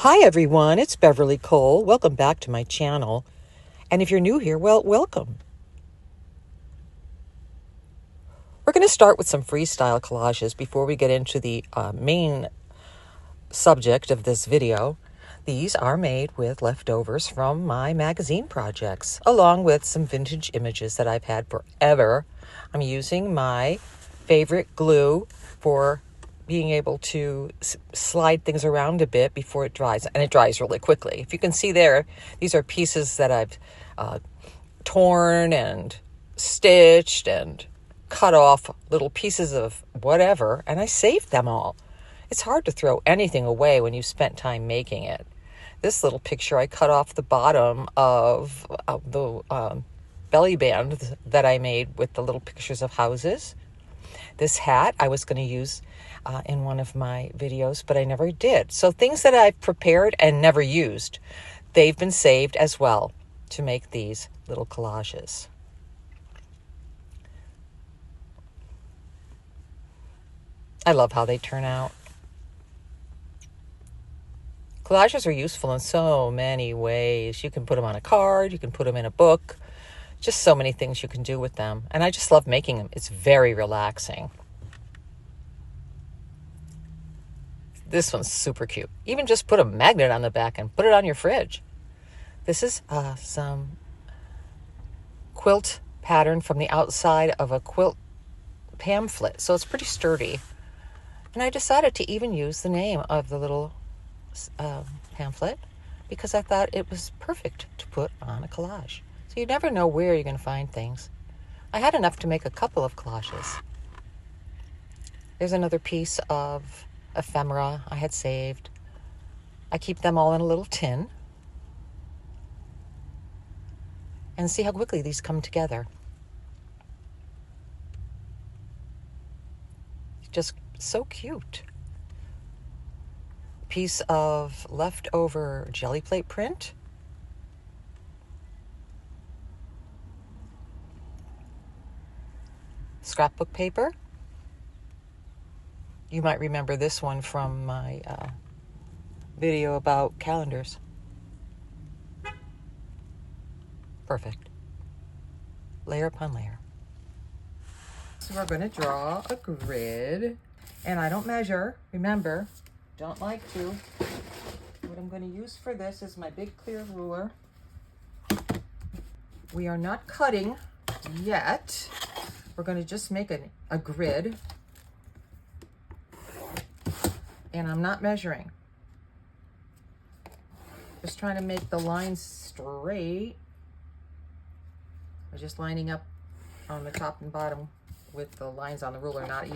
Hi everyone, it's Beverly Cole. Welcome back to my channel. And if you're new here, well, welcome. We're going to start with some freestyle collages before we get into the main subject of this video. These are made with leftovers from my magazine projects, along with some vintage images that I've had forever. I'm using my favorite glue for being able to slide things around a bit before it dries, and it dries really quickly. If you can see there, these are pieces that I've torn and stitched and cut off little pieces of whatever, and I saved them all. It's hard to throw anything away when you spent time making it. This little picture I cut off the bottom of the belly band that I made with the little pictures of houses. This hat I was going to use in one of my videos, but I never did. So things that I've prepared and never used, they've been saved as well to make these little collages. I love how they turn out. Collages are useful in so many ways. You can put them on a card, you can put them in a book, just so many things you can do with them. And I just love making them. It's very relaxing. This one's super cute. Even just put a magnet on the back and put it on your fridge. This is some quilt pattern from the outside of a quilt pamphlet. So it's pretty sturdy. And I decided to even use the name of the little pamphlet because I thought it was perfect to put on a collage. So you never know where you're going to find things. I had enough to make a couple of collages. There's another piece of ephemera I had saved. I keep them all in a little tin. And see how quickly these come together. Just so cute. Piece of leftover jelly plate print. Scrapbook paper. You might remember this one from my video about calendars. Perfect. Layer upon layer. So we're going to draw a grid. And I don't measure. Remember, don't like to. What I'm going to use for this is my big clear ruler. We are not cutting yet. We're going to just make a grid. And I'm not measuring. Just trying to make the lines straight. I'm just lining up on the top and bottom with the lines on the ruler, not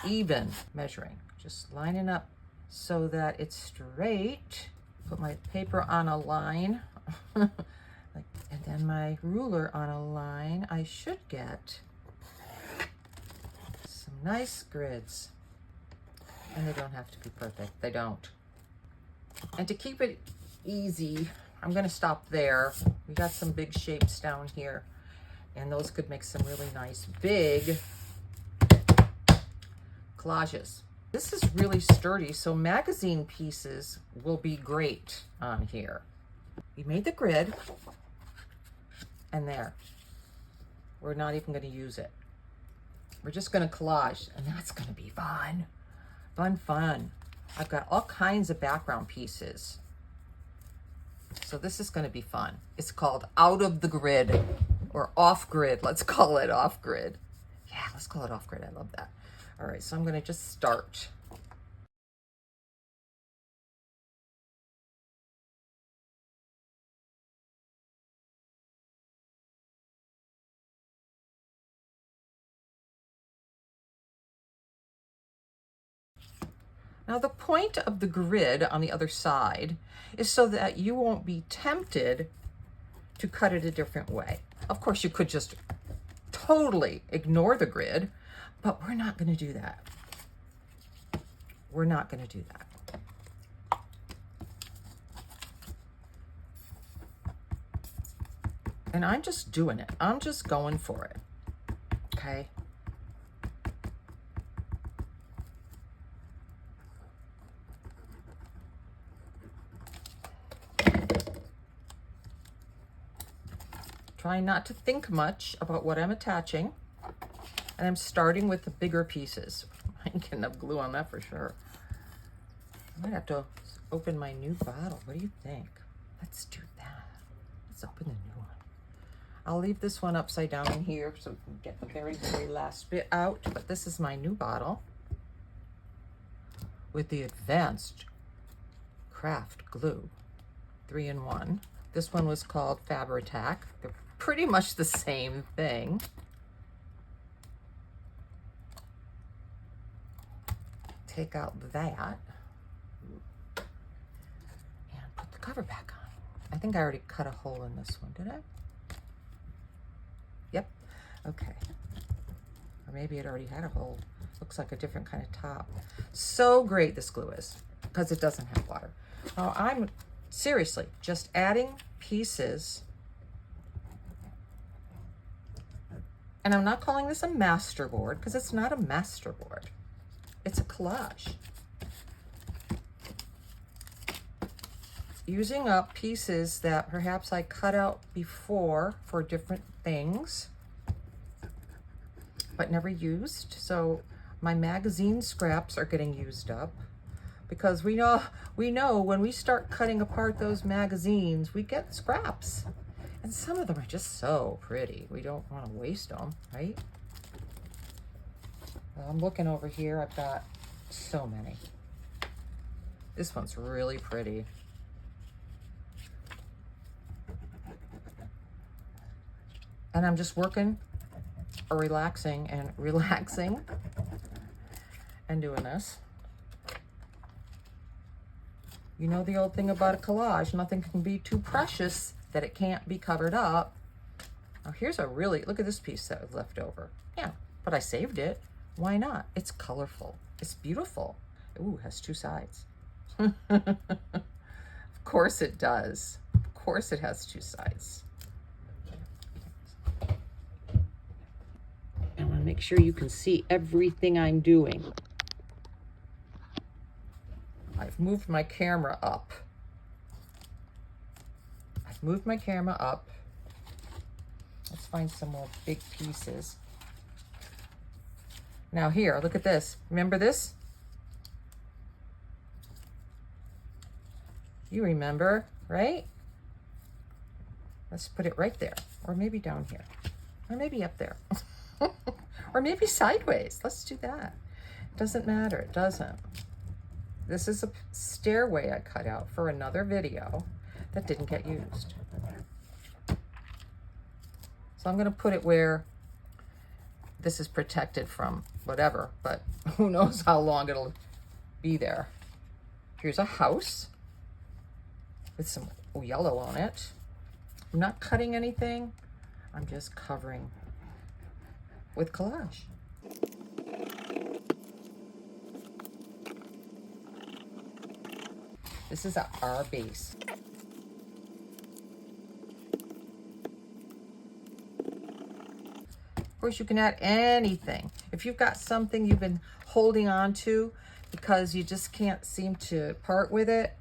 even measuring. Just lining up so that it's straight. Put my paper on a line. And then my ruler on a line. I should get some nice grids. And they don't have to be perfect. They don't. And to keep it easy, I'm going to stop there. We got some big shapes down here. And those could make some really nice big collages. This is really sturdy, so magazine pieces will be great on here. We made the grid. And there. We're not even going to use it. We're just going to collage. And that's going to be fun. Fun. I've got all kinds of background pieces. So this is going to be fun. It's called Out of the Grid or Off Grid. Let's call it Off Grid. Yeah, let's call it Off Grid. I love that. All right, so I'm going to just start. Now the point of the grid on the other side is so that you won't be tempted to cut it a different way. Of course, you could just totally ignore the grid, but we're not going to do that. We're not going to do that. And I'm just doing it. I'm just going for it. Okay? trying not to think much about what I'm attaching. And I'm starting with the bigger pieces. I can get enough glue on that for sure. I might have to open my new bottle. What do you think? Let's do that. Let's open the new one. I'll leave this one upside down in here so we can get the very, very last bit out. But this is my new bottle with the advanced craft glue, 3-in-1. This one was called Fabri-Tac. They're pretty much the same thing. Take out that and put the cover back on. I think I already cut a hole in this one, did I? Yep, okay. Or maybe it already had a hole. Looks like a different kind of top. So great this glue is, because it doesn't have water. Now I'm seriously just adding pieces, and I'm not calling this a masterboard because it's not a masterboard. It's a collage. Using up pieces that perhaps I cut out before for different things, but never used. So my magazine scraps are getting used up, because we know when we start cutting apart those magazines, we get scraps. And some of them are just so pretty. We don't want to waste them, right? I'm looking over here. I've got so many. This one's really pretty. And I'm just working or relaxing and doing this. You know the old thing about a collage, nothing can be too precious that it can't be covered up. Now here's a really, look at this piece that was left over. Yeah, but I saved it. Why not? It's colorful. It's beautiful. Ooh, it has two sides. Of course it does. Of course it has two sides. I want to make sure you can see everything I'm doing. I've moved my camera up. Let's find some more big pieces. Now here, look at this. Remember this? You remember, right? Let's put it right there, or maybe down here, or maybe up there, or maybe sideways. Let's do that. It doesn't matter, it doesn't. This is a stairway I cut out for another video that didn't get used. So I'm gonna put it where this is protected from whatever, but who knows how long it'll be there. Here's a house with some yellow on it. I'm not cutting anything. I'm just covering with collage. This is our base. Of course, you can add anything. If you've got something you've been holding on to because you just can't seem to part with it,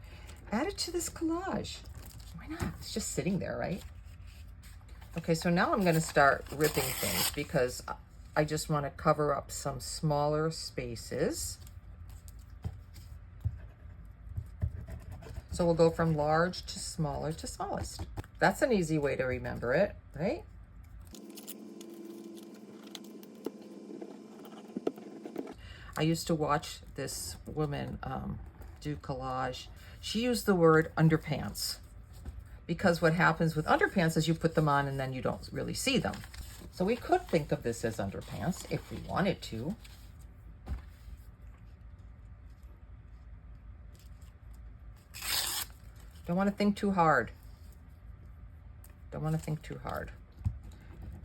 add it to this collage. Why not? It's just sitting there, right? Okay, so now I'm going to start ripping things because I just want to cover up some smaller spaces. So we'll go from large to smaller to smallest. That's an easy way to remember it, right? I used to watch this woman do collage. She used the word underpants because what happens with underpants is you put them on and then you don't really see them. So we could think of this as underpants if we wanted to. Don't want to think too hard. Don't want to think too hard.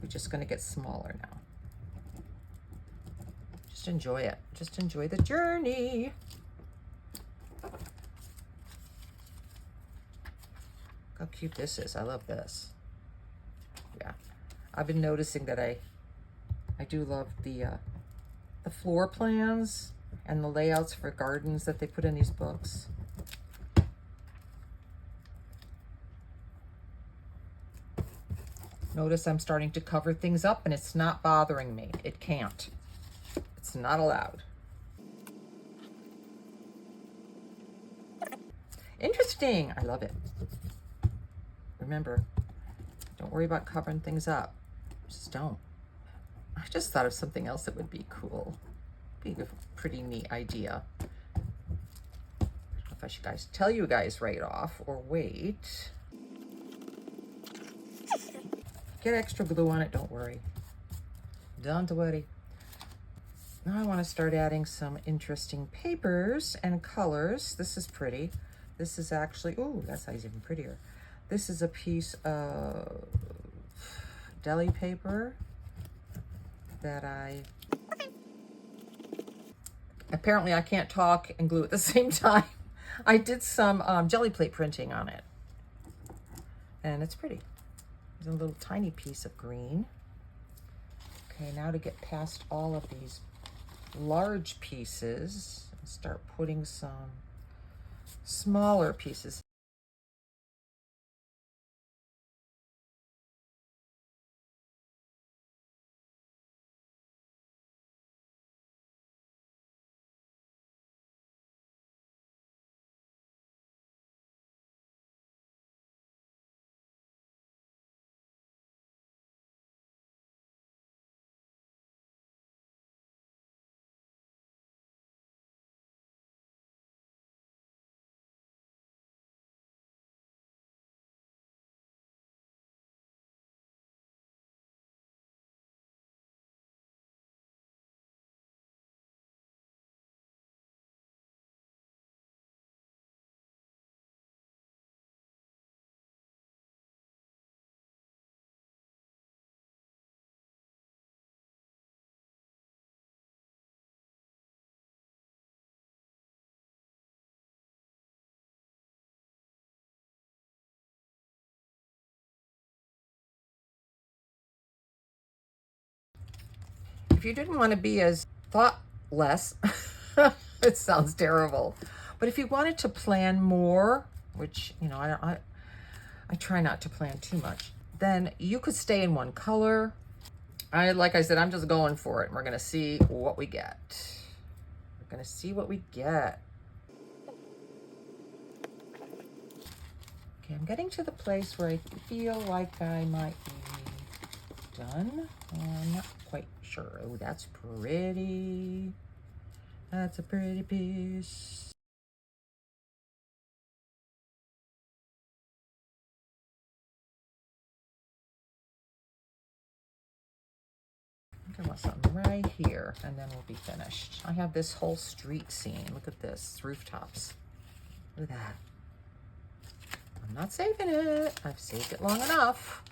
We're just going to get smaller now. Just enjoy it. Just enjoy the journey. Look how cute this is. I love this. Yeah. I've been noticing that I do love the floor plans and the layouts for gardens that they put in these books. Notice I'm starting to cover things up and it's not bothering me. It can't. It's not allowed. Interesting. I love it. Remember, don't worry about covering things up. Just don't. I just thought of something else that would be cool. Be a pretty neat idea. I don't know if I should tell you guys right off or wait. Get extra glue on it, don't worry. Don't worry. Now I want to start adding some interesting papers and colors. This is pretty. This is actually, ooh, that's even prettier. This is a piece of deli paper that apparently I can't talk and glue at the same time. I did some jelly plate printing on it. And it's pretty. There's a little tiny piece of green. Okay, now to get past all of these large pieces, start putting some smaller pieces. If you didn't want to be as thoughtless, it sounds terrible, but if you wanted to plan more, which, you know, I try not to plan too much, then you could stay in one color. Like I said, I'm just going for it. And we're going to see what we get. We're going to see what we get. Okay, I'm getting to the place where I feel like I might be done. I'm not quite sure. Oh, that's pretty. That's a pretty piece. I want something right here, and then we'll be finished. I have this whole street scene. Look at this, rooftops. Look at that. I'm not saving it. I've saved it long enough.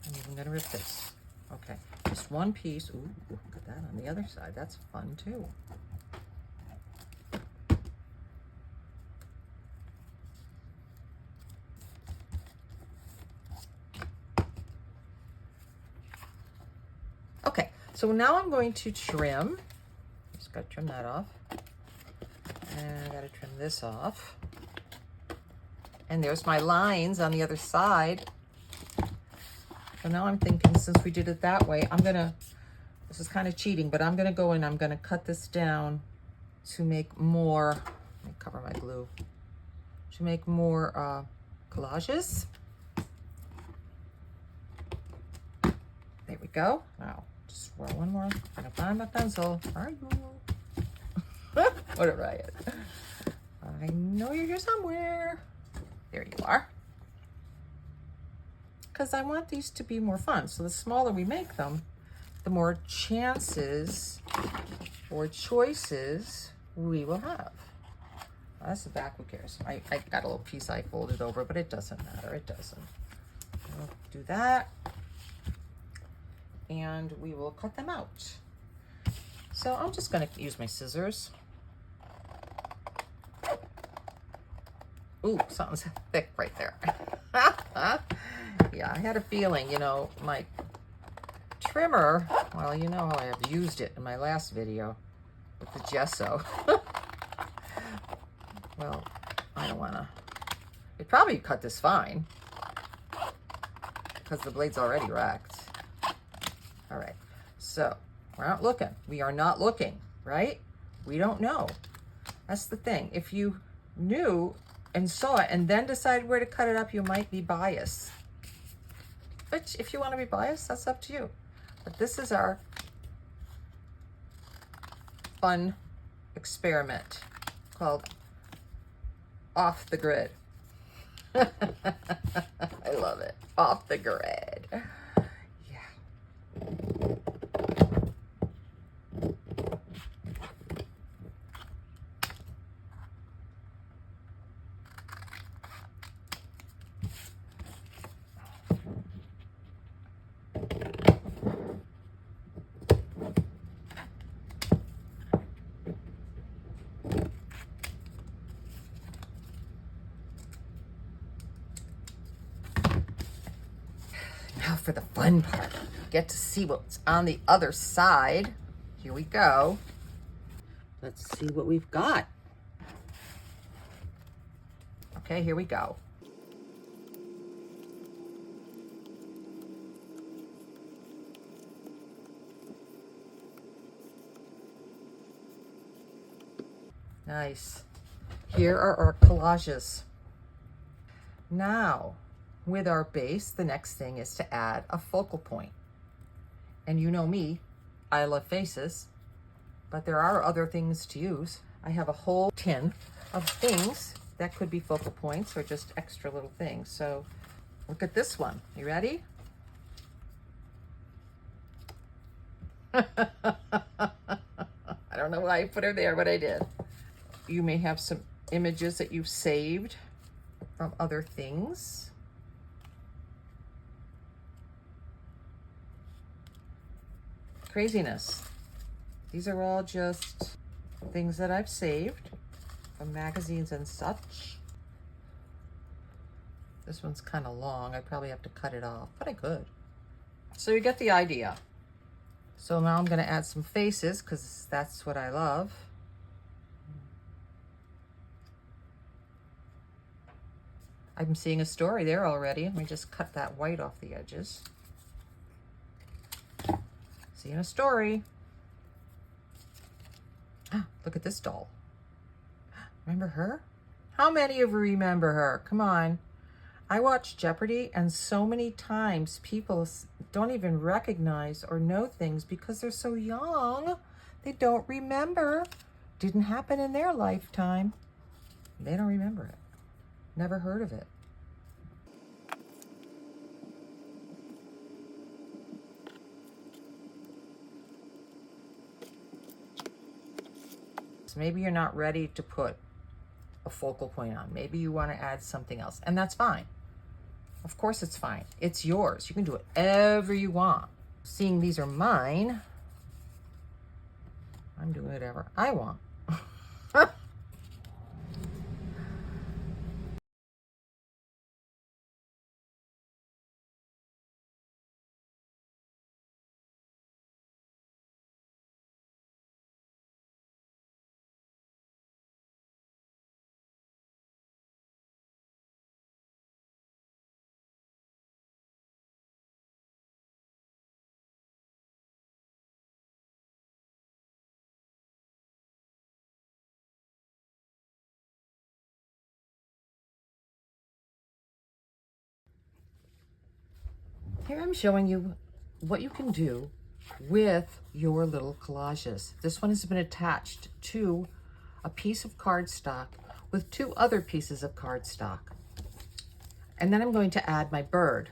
I'm even gonna rip this. Okay, just one piece. Ooh, look at that on the other side. That's fun too. Okay, so now I'm going to trim. Just gotta trim that off. And I gotta trim this off. And there's my lines on the other side. So now I'm thinking, since we did it that way, this is kind of cheating, but I'm gonna go and I'm gonna cut this down to make more, let me cover my glue, to make more collages. There we go. Now, just roll one more. I'm gonna find my pencil. Where are you? What a riot. I know you're here somewhere. There you are. Because I want these to be more fun. So the smaller we make them, the more chances or choices we will have. That's the back, who cares? I got a little piece I folded over, but it doesn't matter, it doesn't. We'll do that. And we will cut them out. So I'm just gonna use my scissors. Ooh, something's thick right there. Yeah, I had a feeling, you know, my trimmer, well, you know how I have used it in my last video. with the gesso. Well, I don't want to. It probably cut this fine because the blade's already wrecked. All right, so we're not looking. We are not looking, right? We don't know. That's the thing. If you knew and saw it and then decided where to cut it up, you might be biased. Which, if you want to be biased, that's up to you. But this is our fun experiment called Off the Grid. I love it. Off the grid. Now for the fun part. Get to see what's on the other side. Here we go. Let's see what we've got. Okay, here we go. Nice. Here are our collages. Now, with our base, the next thing is to add a focal point. And you know me, I love faces, but there are other things to use. I have a whole tin of things that could be focal points or just extra little things. So look at this one. You ready? I don't know why I put her there, but I did. You may have some images that you've saved from other things. Craziness. These are all just things that I've saved from magazines and such. This one's kind of long. I probably have to cut it off, but I could. So you get the idea. So now I'm going to add some faces because that's what I love. I'm seeing a story there already. Let me just cut that white off the edges. Seeing a story. Ah, look at this doll. Remember her? How many of you remember her? Come on. I watch Jeopardy, and so many times people don't even recognize or know things because they're so young. They don't remember. Didn't happen in their lifetime. They don't remember it. Never heard of it. So maybe you're not ready to put a focal point on. Maybe you want to add something else, and that's fine. Of course it's fine. It's yours. You can do whatever you want. Seeing these are mine, I'm doing whatever I want. Here I'm showing you what you can do with your little collages. This one has been attached to a piece of cardstock with two other pieces of cardstock. And then I'm going to add my bird.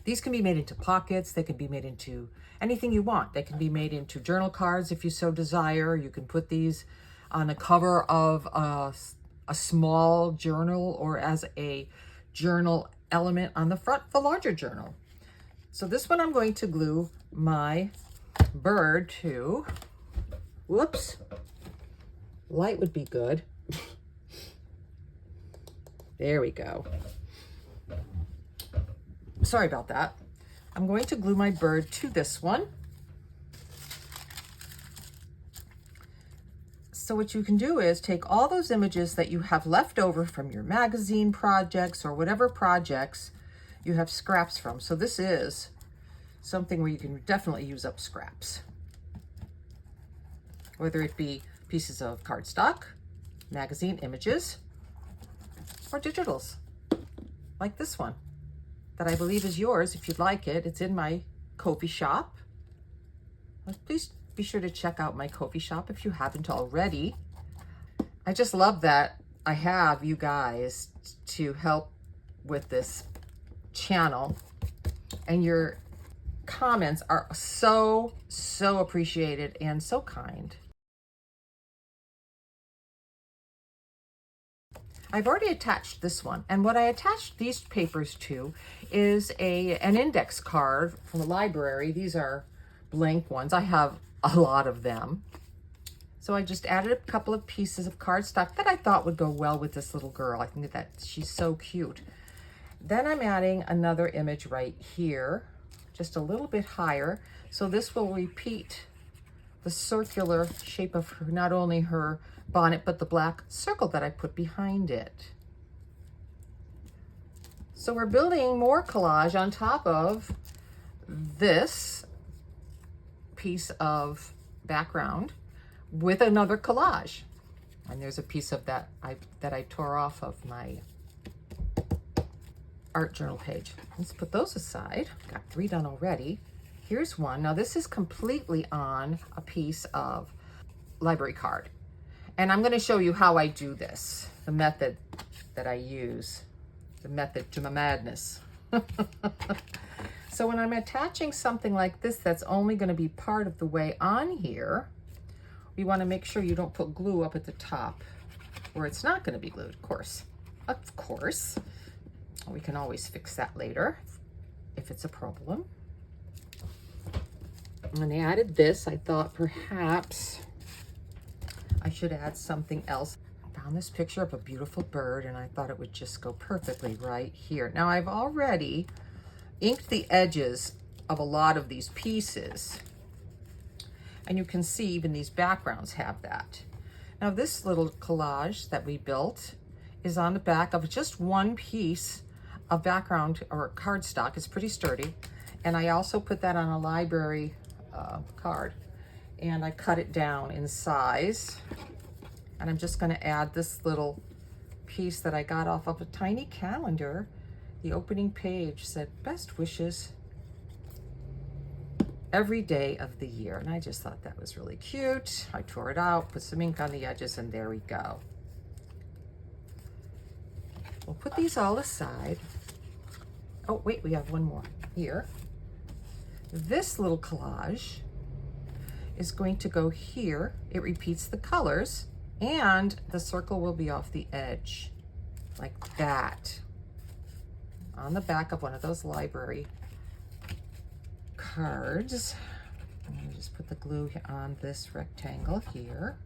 These can be made into pockets. They can be made into anything you want. They can be made into journal cards if you so desire. You can put these on the cover of a small journal or as a journal element on the front of a larger journal. So this one I'm going to glue my bird to. Whoops. Light would be good. There we go. Sorry about that. I'm going to glue my bird to this one. So what you can do is take all those images that you have left over from your magazine projects or whatever projects you have scraps from. So this is something where you can definitely use up scraps, whether it be pieces of cardstock, magazine images, or digitals, like this one that I believe is yours. If you'd like it, it's in my Ko-fi shop. Please be sure to check out my Ko-fi shop if you haven't already. I just love that I have you guys to help with this channel, and your comments are so appreciated and so kind. I've already attached this one, and what I attached these papers to is an index card from the library. These are blank ones. I have a lot of them. So I just added a couple of pieces of cardstock that I thought would go well with this little girl. I think that she's so cute. Then I'm adding another image right here, just a little bit higher. So this will repeat the circular shape of her, not only her bonnet, but the black circle that I put behind it. So we're building more collage on top of this piece of background with another collage. And there's a piece of that I tore off of my art journal page. Let's put those aside. Got 3 done already. Here's one. Now this is completely on a piece of library card. And I'm going to show you how I do this, the method that I use, the method to my madness. So when I'm attaching something like this that's only going to be part of the way on here, we want to make sure you don't put glue up at the top where it's not going to be glued, of course. Of course. We can always fix that later if it's a problem. When I added this, I thought perhaps I should add something else. I found this picture of a beautiful bird, and I thought it would just go perfectly right here. Now I've already inked the edges of a lot of these pieces, and you can see even these backgrounds have that. Now this little collage that we built is on the back of just one piece of background or cardstock. It's pretty sturdy, and I also put that on a library card, and I cut it down in size, and I'm just going to add this little piece that I got off of a tiny calendar. The opening page said best wishes every day of the year, and I just thought that was really cute. I tore it out, put some ink on the edges, and there we go. We'll put these all aside. Oh wait, we have one more here. This little collage is going to go here. It repeats the colors, and the circle will be off the edge like that on the back of one of those library cards. I'm going to just put the glue on this rectangle here.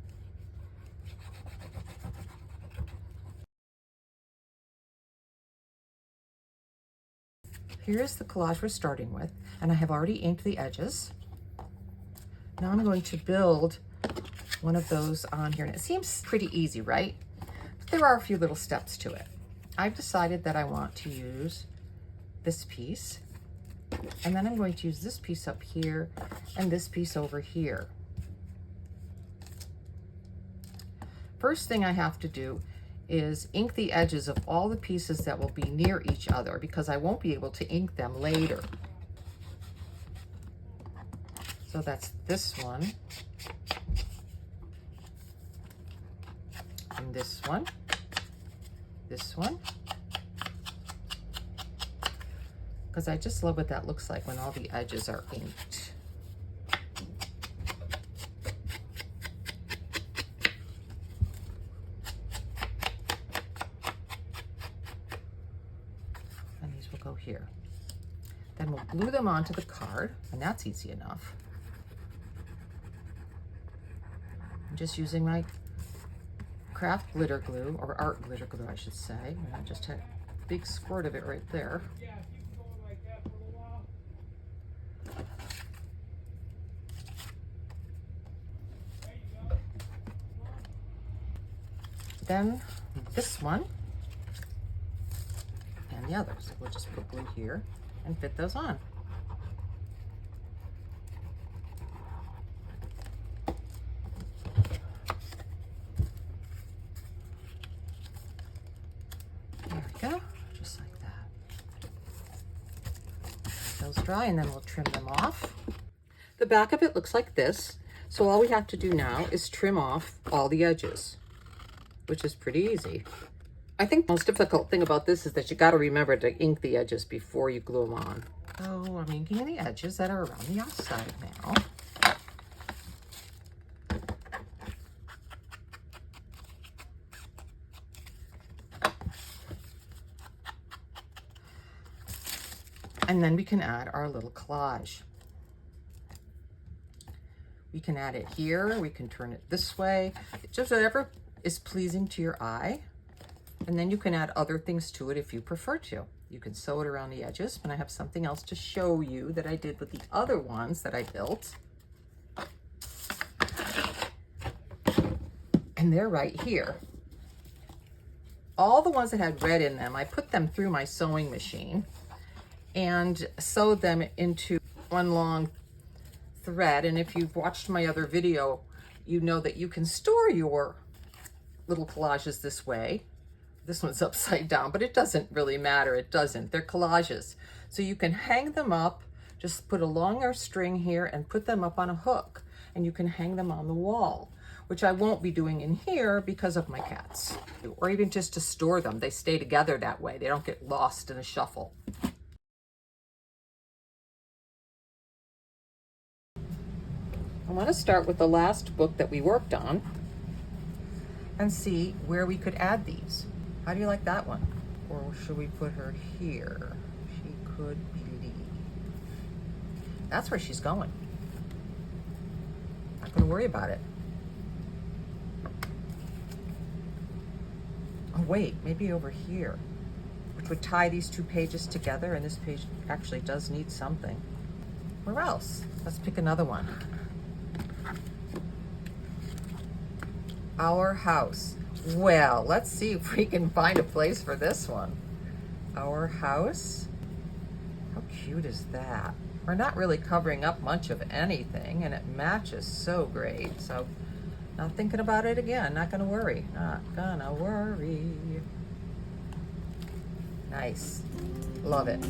Here's the collage we're starting with, and I have already inked the edges. Now I'm going to build one of those on here, and it seems pretty easy, right? But there are a few little steps to it. I've decided that I want to use this piece, and then I'm going to use this piece up here and this piece over here. First thing I have to do is ink the edges of all the pieces that will be near each other, because I won't be able to ink them later. So that's this one, and this one, because I just love what that looks like when all the edges are inked. And these will go here. Then we'll glue them onto the card, and that's easy enough. I'm just using my craft glitter glue, or art glitter glue, I should say. And I just had a big squirt of it right there. then this one and the other. So we'll just put glue here and fit those on. There we go, just like that. Let those dry and then we'll trim them off. The back of it looks like this. So all we have to do now is trim off all the edges, which is pretty easy. I think the most difficult thing about this is that you got to remember to ink the edges before you glue them on. So I'm inking the edges that are around the outside now. And then we can add our little collage. We can add it here, we can turn it this way, just whatever is pleasing to your eye. And then you can add other things to it if you prefer to. You can sew it around the edges, and I have something else to show you that I did with the other ones that I built. And they're right here. All the ones that had red in them, I put them through my sewing machine and sewed them into one long thread. And if you've watched my other video, you know that you can store your little collages this way. This one's upside down, but it doesn't really matter. It doesn't. They're collages. So you can hang them up, just put a longer string here and put them up on a hook, and you can hang them on the wall, which I won't be doing in here because of my cats, or even just to store them. They stay together that way. They don't get lost in a shuffle. I want to start with the last book that we worked on and see where we could add these. How do you like that one? Or should we put her here? She could be. That's where she's going. Not going to worry about it. Oh wait, maybe over here, which would tie these two pages together, and this page actually does need something. Where else? Let's pick another one. Our house. Well, let's see if we can find a place for this one. Our house. How cute is that? We're not really covering up much of anything, and it matches so great. So, not thinking about it again. Not gonna worry. Not gonna worry. Nice. Love it.